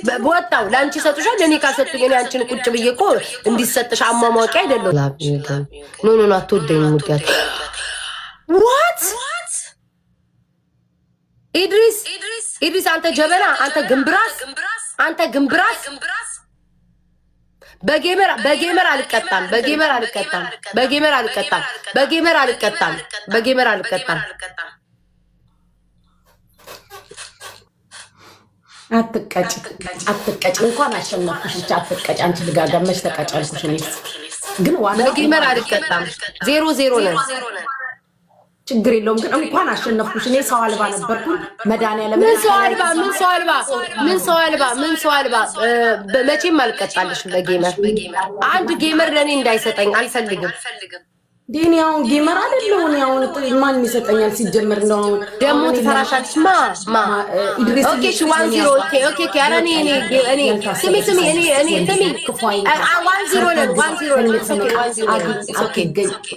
በወጣው ላንቺ ሰጡሻል ለኔ ካሰጡኝ እኔ አንቺን ቁጭ ብዬ እኮ እንዲሰጥሽ አሟሟቂ አይደለም ኖ ኖ አትወደኝ ሙዲያት what ኢድሪስ አንተ ጀበና አንተ ግንብራስ በጌመር አልቀጣም አትቀጭ እንኳን አሸነፍኩሽ አትቀጭ አንቺ ልጋጋመሽ ተቀጫልኩሽ ነኝ ግን ዋና በጌመር አልቀጣም 0-0 ነው ችግር የለውም ግን እንኳን አሸነፍኩሽ እኔ ሰው አልባ ነበርኩ መዳንያለም ምን ሰው አልባ በመቼም አልቀጣልሽ በጌመር አንድ ጌመር ለኔ እንዳይሰጠኝ አልፈልግም ዲኒያው ጌመር አይደለም ነው ማን ይሰጠኛል ሲጀምር ነው ደሞ ተፈራሻች ማ ኢድሪስ ኦኬ 1-0 ኦኬ ካራኒ እኔ ስሚ 1-0 ኦኬ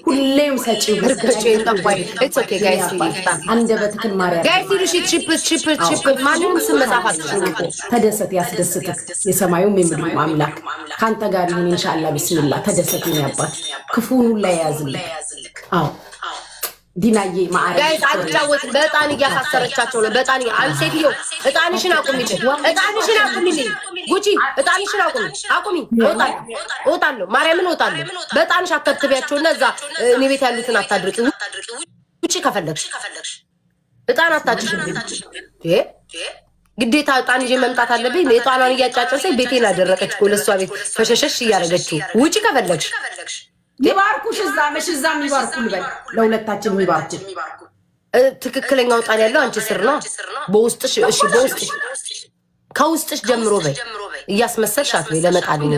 ሁሌም ሰጪ ብርገጭ ተቋይ ኢትስ ኦኬ ጋይስ አንደበትክን ማርያም ጋይስ ይሉሽ ቺፕ ማንንም ስም መጻፍ አትችሉም ተደሰት ያስደስትክ የሰማዩም የምድሩም አምላክ ካንተ ጋር ይሁን ኢንሻአላህ ቢስሚላህ ተደሰት ነው ያባት ክፉን ሁሉ ያያዝልክ አው ዲናዬ ማአሪ ጋይስ አጫወት በጣን እያሳሰረቻቸው ነው በጣን አንሴትዮ እጣንሽን አቁሚ ጉቺ እጣንሽን አቁሚ እወጣለሁ ማርያምን እወጣለሁ በጣንሽ አከትቢያቸውና እዛ እኔ ቤት ያሉትን አታድርቂ ጉቺ ከፈለግሽ እጣን አታጭሽብኝ ግዴታ እጣን ይዤ መምጣት አለብኝ እጣኗን እያጫጨሰኝ ቤቴን አደረቀች ለሷ ቤት ፈሸሸሽ እያረገችው ውጪ ከፈለግሽ ይባርኩሽ እዛም ይባርኩ ልበል ለሁለታችን ይባርኩ ትክክለኛው ጣን ያለው አንቺ ስር ነው በውስጥሽ እሺ ከውስጥሽ ጀምሮ በይ እያስመሰልሻት ወይ ለመጣልኝ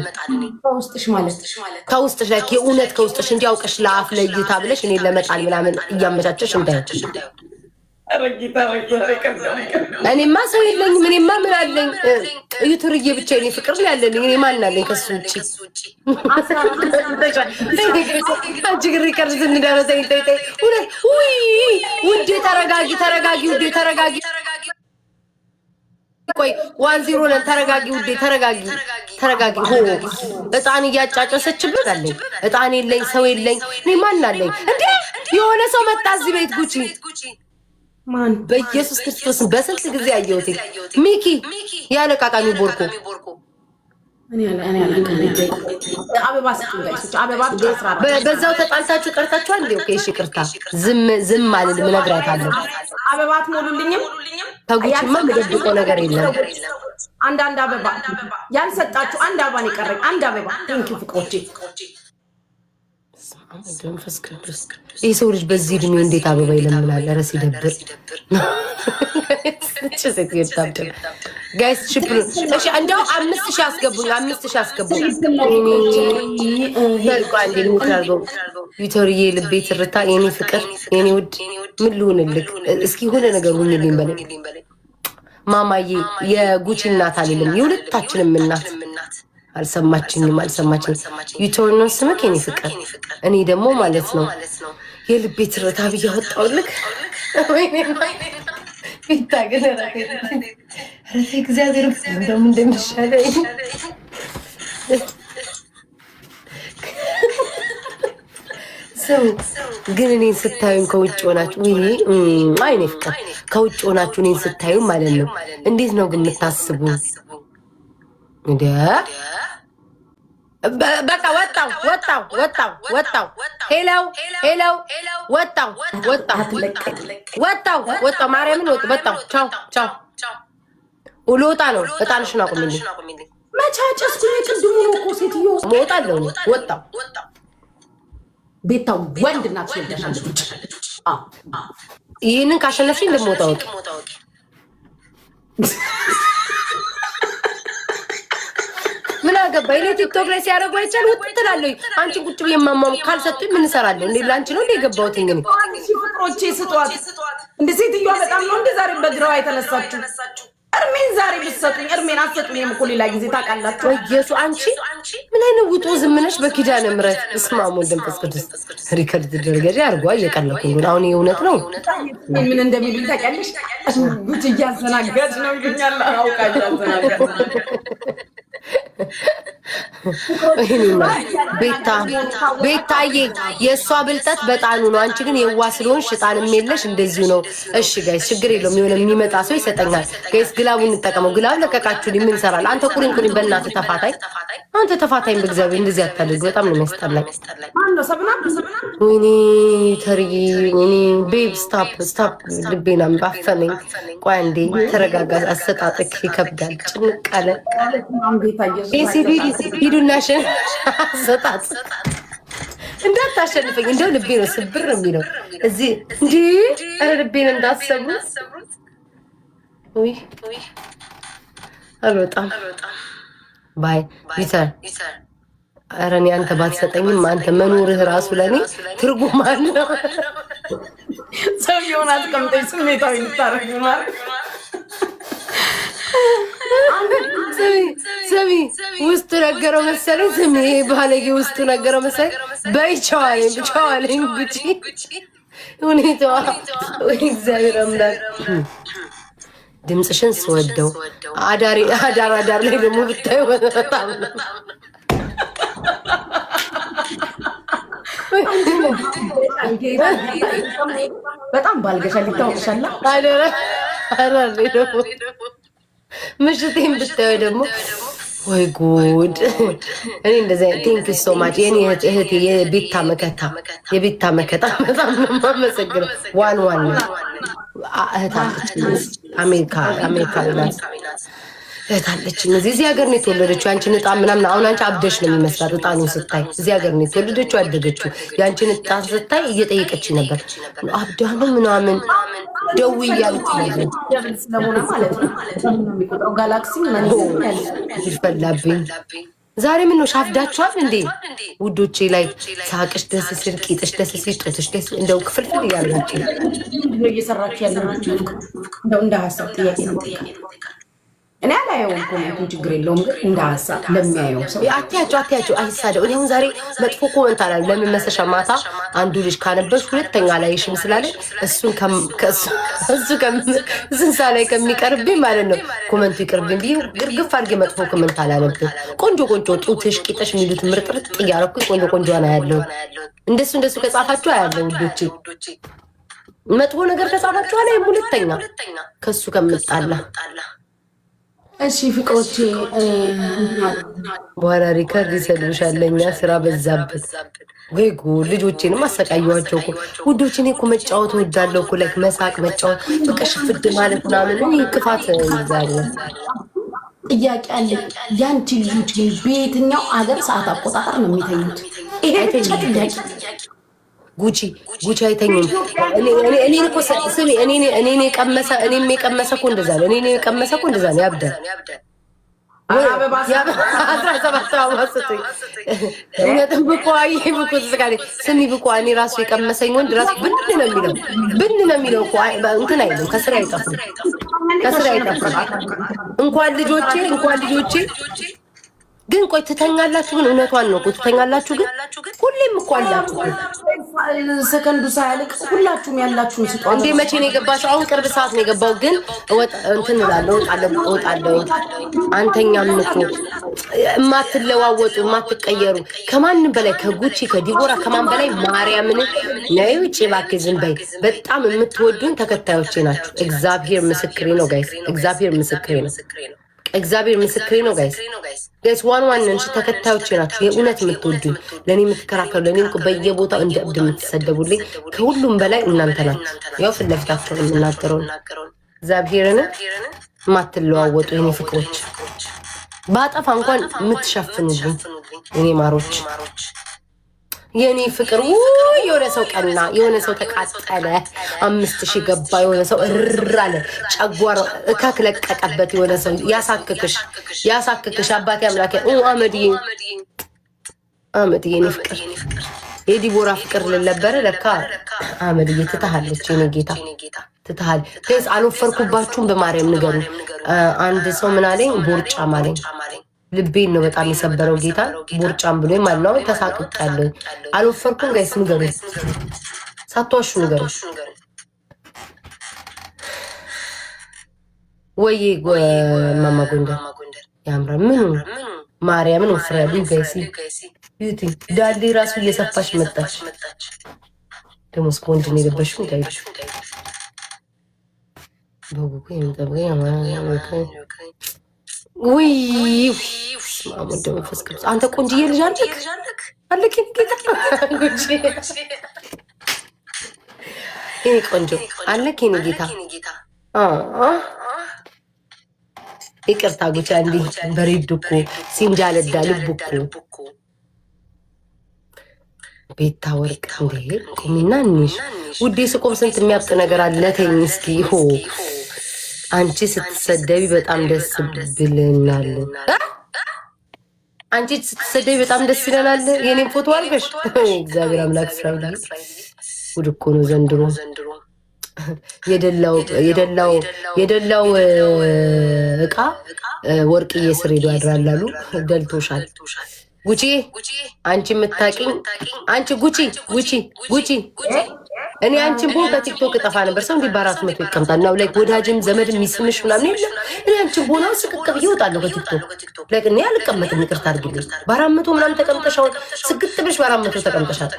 ከውስጥሽ ላይ የእውነት ከውስጥሽ እንዲያውቅሽ ለአፍ ለይታ ብለሽ እኔ ለመጣል ምናምን እያመቻቸሽ እንዳይችል እኔማ ሰው የለኝም እኔማ ምን አለኝ ዩቱርዬ ብቻ እኔ ፍቅር ነው ያለኝ እኔ ማን አለኝ ከሱ ውጪ አጅግሪ ከርዝ እንደረሰኝ ተይ ውዴ ተረጋጊ ውዴ ተረጋጊ ቆይ 1-0 ነን ተረጋጊ ውዴ ተረጋጊ ሆ እጣን እያጫጨሰችበት አለኝ እጣን የለኝ ሰው የለኝ እኔ ማን አለኝ እንዴ የሆነ ሰው መጣ እዚህ ቤት ጉቺ ማን በኢየሱስ ክርስቶስ በስንት ጊዜ አየሁት ሚኪ ያለቃቃሚ ቦርኮ እኔ አበባ በዛው ተጣልታችሁ ቀርታችኋል እንዴ ኦኬ እሺ ቅርታ ዝም ማለት ምነግራታለሁ አበባ አትሞሉልኝም ተጉቺማ ምደብቆ ነገር የለም አንድ አበባ ያልሰጣችሁ አንድ አበባ ነው የቀረኝ አንድ አበባ ቴንክ ዩ ፍቅሮቼ መንፈስ ቅዱስ የሰው ልጅ በዚህ እድሜው እንዴት አበባ ይለምናል? ኧረ ሲደብር ጋይስ ቺፕሩ እሺ እንደው 5000 አስገቡኝ በልቋንዴ ምትራርገው ቪቶሪዬ ልቤ ትርታ የኔ ፍቅር የኔ ውድ ምን ልሁንልክ እስኪ ሆነ ነገር ሁንልኝ በለኝ ማማዬ የጉቺ እናት አልልም የሁለታችንም እናት አልሰማችኝም ዩቶርኖስ ስምክ የኔ ፍቅር እኔ ደግሞ ማለት ነው የልቤ ትርታ ብያወጣውልክ ወይኔ ቢታገለ ረቴ እግዚአብሔር እንደም እንደምሻለኝ ሰው ግን እኔን ስታዩን ከውጭ ሆናችሁ አይኔ ፍቅር ከውጭ ሆናችሁ እኔን ስታዩ ማለት ነው እንዴት ነው ግን የምታስቡ እንዴ በቃ ወጣው ሄሎ ወጣው ማርያምን ወጣው ቻው ውሎታ ነው እጣንሽን አቁሚልኝ መቻጨስኩኝ ቅድሙ ነው እኮ ሴትዮ ሞታለሁ ወጣው ቤታው ወንድ እናት ስለደሻለች ይሄንን ካሸነፍሽኝ ልሞታው ምን አገባኝ እኔ ቲክቶክ ላይ ሲያደርጉ አይቻል ወጥተላለሁ አንቺ ቁጭ ብዬ ማማሙ ካልሰጡኝ ምን ሰራለሁ እንዴ ላንቺ ነው እንዴ ገባሁት እንግዲህ ፍቅሮቼ ስጧት እንደ ሴትዮዋ በጣም ነው እንደ ዛሬ በግራዋ የተነሳችሁ ኧረ እርሜን ዛሬ ብትሰጡኝ እርሜን አትሰጡኝም እኮ ሌላ ጊዜ ታውቃላችሁ። ወየሱ አንቺ ምን አይነት ውጡ ዝምነሽ በኪዳነ ምሕረት እስማሙ ወንደምጥስ ቅዱስ ሪከርድ ደረጃ አርጓ እየቀለኩ ነው። አሁን የእውነት ነው። ምን እንደሚሉኝ ታውቂያለሽ? ጉቺ እያዘናጋች ነው ይሉኛል። አውቃለሁ እያዘናጋች ቤታዬ የእሷ ብልጠት በጣኑ ነው። አንቺ ግን የዋ ስለሆንሽ ጣንም የለሽ እንደዚሁ ነው። እሺ ጋይስ ችግር የለውም። የሆነ የሚመጣ ሰው ይሰጠኛል። ጋይስ ግላቡን እንጠቀመው። ግላብ ለቀቃችሁ ምን እንሰራለን? አንተ ቁሪን በእናትህ ተፋታኝ። አንተ ተፋታኝ በእግዚአብሔር እንደዚህ አታድርግ። በጣም ነው የሚያስጠላኝ። ወይኔ ተርዬ ወይኔ ቤብ ስታፕ ልቤና ባፈነኝ። ቆይ አንዴ ተረጋጋ። አሰጣጥክ ይከብዳል። ጭንቅ አለ ሂዱናሽን አሰጣጥ እንዳታሸንፈኝ። እንደው ልቤ ነው ስብር የሚለው እዚህ እንዲ ኧረ ልቤን እንዳሰቡት ወይ አልወጣም ባይ ቢተር ኧረ እኔ አንተ ባትሰጠኝም አንተ መኖርህ ራሱ ለእኔ ትርጉም አለው። ሰውየውን አስቀምጠኝ ስሜታዊ ልታረግ ማለት ስሚ ውስጡ ነገረው መሰለኝ። ስሚ ባለጌ ውስጡ ነገረው መሰለኝ። በይ ቸዋለኝ ጉቺ ሁኔታዋ ወይ እግዚአብሔር አምላክ ድምፅሽን ስወደው አዳር ላይ ደግሞ ብታዩ በጣም በጣም ባልገሻል ይታወቅሻል። ምሽቴን ብታዩ ደግሞ ወይ ጉድ! እኔ እንደዚህ ቴንክ ሶ ማች የኔ እህቴ የቤታ መከታ በጣም ነው የማመሰግነው። ዋን እህታችን አሜሪካ ናት። እህታለችን እዚህ ሀገር ነው የተወለደችው። ያንቺን እጣን ምናምን አሁን አንቺ አብደሽ ነው የሚመስላት። እጣኑን ስታይ እዚህ ሀገር ነው የተወለደችው ያደገችው። ያንቺን እጣን ስታይ እየጠየቀች ነበር አብዳ ነው ምናምን ደውዬ እያለች ስለሆነ ማለት ነው የሚቆጥረው ጋላክሲ ይፈላብኝ። ዛሬ ምን ነው ሻፍዳችኋል እንዴ ውዶቼ? ላይ ሳቅሽ ደስ ሲል ቂጥሽ ደስ ሲል ጦትሽ ደስ እንደው ክፍልፍል እያላችሁ እየሰራችሁ ያላችሁ እንደው እንደ ሀሳብ ጥያቄ ነው። እኔ አላየውም ኮሜንቱን ችግር የለውም ግን እንደ ሀሳብ ለሚያየው ሰው አትያቸው አይሳደው። እኔ አሁን ዛሬ መጥፎ ኮመንት አላለም። ለምን መሰሻ ማታ አንዱ ልጅ ካነበብሽ ሁለተኛ ላይ ሽም ስላለ እሱን ዝንሳ ላይ ከሚቀርብኝ ማለት ነው ኮመንቱ ይቅርብኝ ብዬ ግርግፍ አድርጌ መጥፎ ኮመንት አላነብም። ቆንጆ ጡትሽ ቂጥሽ የሚሉት ምርጥርጥ እያረኩኝ ቆንጆ ነው ያለው። እንደሱ ከጻፋችሁ አያለው ውዶቼ። መጥፎ ነገር ከጻፋችሁ አላይ ሁለተኛ ከሱ ከምጣላ እሺ ፍቅሮቼ በኋላ ሪከርድ ይሰድብሻል። ለእኛ ስራ በዛበት ወይ ጉድ! ልጆቼንም አሰቃየኋቸው እኮ ውዶች። እኔ እኮ መጫወት እወዳለሁ እኮ ላይክ መሳቅ መጫወት በቃ ሽፍድ ማለት ምናምን ቅፋት ይዛለ። ጥያቄ አለ። ያንቺ ልጆች ግን በየትኛው አገር ሰዓት አቆጣጠር ነው የሚተኙት? ይሄ ብቻ ጥያቄ። ጉቺ አይተኝም። እኔ እኮ ስሚ እኔ የቀመሰ እኮ እንደዛ ነው። እኔ የቀመሰ እኮ እንደዛ ነው። ያብዳል። 17 አማስጡኝ እውነትም ስሚ ብቆ እኔ ራሱ የቀመሰኝ ወንድ ራሱ ብን ነው የሚለው እኮ እንትን አይልም። ከስራ አይጠፍም። እንኳን ልጆቼ ግን ቆይ ትተኛላችሁ? ግን እውነቷን ነው እኮ ትተኛላችሁ? ግን ሁሌም እኮ አላችሁ ሰከንዱ ሳያልቅ ሁላችሁም ያላችሁን ስጧ። እንዴ መቼ ነው የገባችሁ? አሁን ቅርብ ሰዓት ነው የገባው። ግን እንትን እላለሁ እወጣለሁ። አንተኛም እኮ የማትለዋወጡ የማትቀየሩ ከማንም በላይ ከጉቺ ከዲቦራ ከማን በላይ ማርያምን ነይ ውጪ እባክህ ዝም በይ። በጣም የምትወዱኝ ተከታዮቼ ናችሁ። እግዚአብሔር ምስክሬ ነው ጋይስ። እግዚአብሔር ምስክሬ ነው ጋይስ። ዋን እንጂ ተከታዮቼ ናችሁ። የእውነት የምትወዱኝ ለእኔ የምትከራከሩ ለእኔ በየቦታው እንደ እብድ የምትሰደቡልኝ ከሁሉም በላይ እናንተ ናችሁ። ያው ፊት ለፊታችሁን የምናገረው እግዚአብሔርን የማትለዋወጡ የኔ ፍቅሮች፣ ባጠፋ እንኳን የምትሸፍኑልኝ የኔ ማሮች፣ የኔ ፍቅር። የሆነ ሰው ቀና፣ የሆነ ሰው ተቃጠለ፣ 5000 ገባ፣ የሆነ ሰው እራለ፣ ጨጓራ እካክ ለቀቀበት፣ የሆነ ሰው ያሳክክሽ አባቴ አምላኬ አመድዬ የኔ ፍቅር። የዲቦራ ፍቅር ልነበረ ለካ አመድዬ ትታሃለች የኔ ጌታ። ትታል ጋይስ አልወፈርኩባችሁም በማርያም ንገሩ። አንድ ሰው ምን አለኝ ቦርጫም አለኝ። ልቤን ነው በጣም የሰበረው ጌታ ቦርጫም ብሎ ማለት ነው። ተሳቅቄያለሁ። አልወፈርኩም ጋይስ ንገሩ፣ ሳትዋሹ ንገሩ። ወይ ማማ ጎንደር ያምራል። ምኑ ማርያምን ወፍራለሁ ጋይስ ዩቲ ዳሌ ራሱ እየሰፋሽ መጣች። ደግሞ ስፖንጅ ነው የለበሽው ጋይስ በጉጉ የሚጠብቀኝ ውይ ማሙን ደግሞ ፈስከስ አንተ ቆንጅዬ ልጅ አለክ ጌታ ይሄ ቆንጆ አለክ ይሄ ጌታ ይቅርታ ጉቻ እንዲህ በሬድ እኮ ሲንጃለዳ ልብ እኮ ቤታ ወርቅ እንዴ ቁሚና እንሽ ውዴ ስቆም ስንት የሚያብጥ ነገር አለ። ተኝ እስኪ ሆ አንቺ ስትሰደቢ በጣም ደስ ብለናል። አንቺ ስትሰደቢ በጣም ደስ ይለናል። የኔን ፎቶ አልገሽ እግዚአብሔር አምላክ እስራኤል ውድ እኮ ነው ዘንድሮ የደላው እቃ ወርቅዬ ስር ሄዶ ያድራላሉ። ደልቶሻል ጉቺ አንቺ የምታቂኝ አንቺ ጉቺ እኔ አንቺን ቦን ከቲክቶክ እጠፋ ነበር። ሰው እንዲህ በአራት መቶ ይቀምጣል ነው ላይክ ወዳጅም ዘመድም የሚስምሽ ምናምን የለም። እኔ አንቺን ቦን ስቅቅ ብዬ እወጣለሁ ከቲክቶክ ላይክ እኔ አልቀመጥም። ይቅርታ አድርጊልኝ። በአራት መቶ ምናምን ተቀምጠሻል። ስግጥ ብለሽ በአራት መቶ ተቀምጠሻል።